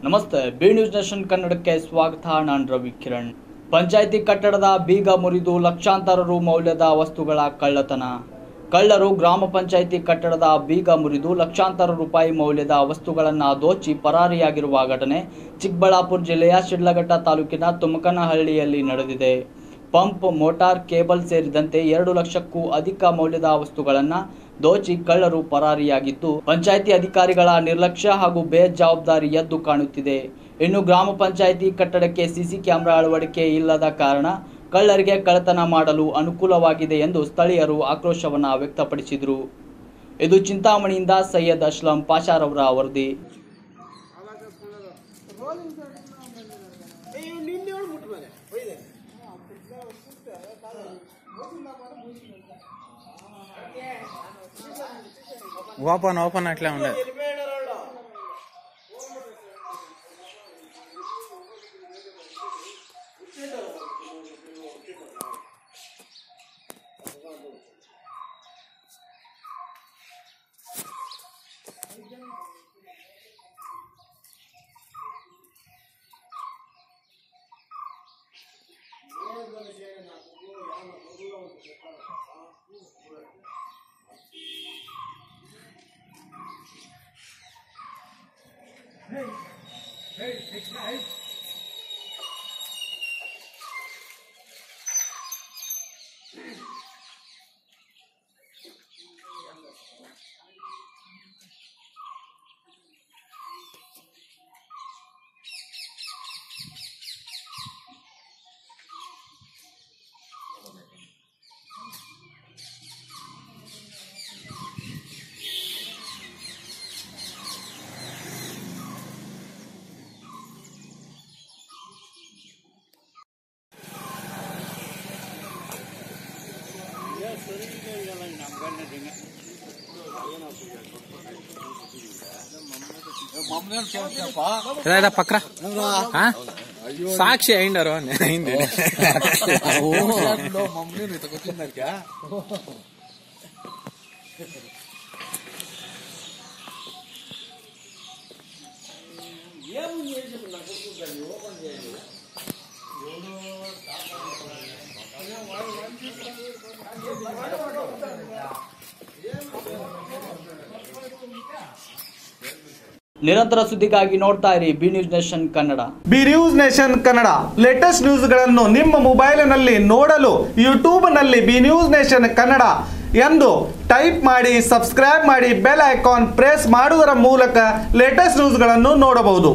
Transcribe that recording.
ನಮಸ್ತೆ, B News nation ಕನ್ನಡಕ್ಕೆ ಸ್ವಾಗತ. ನಾನು ರವಿ ಕಿರಣ್. ಪಂಚಾಯಿತಿ ಕಟ್ಟಡದ ಬೀಗ ಮುರಿದು ಲಕ್ಷಾಂತರ ರು ಮೌಲ್ಯದ ವಸ್ತುಗಳ ಕಳ್ಳತನ. ಕಳ್ಳರು ಗ್ರಾಮ ಪಂಚಾಯಿತಿ ಕಟ್ಟಡದ ಬೀಗ ಮುರಿದು ಲಕ್ಷಾಂತರ ರೂಪಾಯಿ ಮೌಲ್ಯದ ವಸ್ತುಗಳನ್ನು ದೋಚಿ ಪರಾರಿಯಾಗಿರುವ ಘಟನೆ ಚಿಕ್ಕಬಳ್ಳಾಪುರ ಜಿಲ್ಲೆಯ ಶಿಡ್ಲಘಟ್ಟ ತಾಲೂಕಿನ ತುಮಕನಹಳ್ಳಿಯಲ್ಲಿ ನಡೆದಿದೆ. ಪಂಪ್, ಮೋಟಾರ್, ಕೇಬಲ್ ಸೇರಿದಂತೆ 2 ಲಕ್ಷಕ್ಕೂ ಅಧಿಕ ಮೌಲ್ಯದ ವಸ್ತುಗಳನ್ನು ದೋಚಿ ಕಳ್ಳರು ಪರಾರಿಯಾಗಿದ್ದು, ಪಂಚಾಯಿತಿ ಅಧಿಕಾರಿಗಳ ನಿರ್ಲಕ್ಷ್ಯ ಹಾಗೂ ಬೇಜವಾಬ್ದಾರಿ ಎದ್ದು ಕಾಣುತ್ತಿದೆ. ಇನ್ನು ಗ್ರಾಮ ಪಂಚಾಯಿತಿ ಕಟ್ಟಡಕ್ಕೆ ಸಿಸಿ ಕ್ಯಾಮೆರಾ ಅಳವಡಿಕೆ ಇಲ್ಲದ ಕಾರಣ ಕಳ್ಳರಿಗೆ ಕಳ್ಳತನ ಮಾಡಲು ಅನುಕೂಲವಾಗಿದೆ ಎಂದು ಸ್ಥಳೀಯರು ಆಕ್ರೋಶವನ್ನು ವ್ಯಕ್ತಪಡಿಸಿದರು. ಇದು ಚಿಂತಾಮಣಿಯಿಂದ ಸೈಯದ್ ಅಸ್ಲಂ ಪಾಷಾರವರ ವರದಿ. ఓపెన్ అట్లా ఉండదు. పక్కన సాక్షి అయిండారు అయింది మమ్మల్ని ఇతకొచ్చిందరికా ನಿರಂತರ ಸುದ್ದಿಗಾಗಿ ನೋಡ್ತಾ ಇರಿ B News Nation Kannada. B News Nation Kannada latest ನ್ಯೂಸ್ಗಳನ್ನು ನಿಮ್ಮ ಮೊಬೈಲಿನಲ್ಲಿ ನೋಡಲು ಯೂಟ್ಯೂಬ್ನಲ್ಲಿ ಬಿ ನ್ಯೂಸ್ ನೇಷನ್ ಕನ್ನಡ ಎಂದು ಟೈಪ್ ಮಾಡಿ ಸಬ್ಸ್ಕ್ರೈಬ್ ಮಾಡಿ ಬೆಲ್ ಐಕಾನ್ ಪ್ರೆಸ್ ಮಾಡುವುದರ ಮೂಲಕ ಲೇಟೆಸ್ಟ್ ನ್ಯೂಸ್ಗಳನ್ನು ನೋಡಬಹುದು.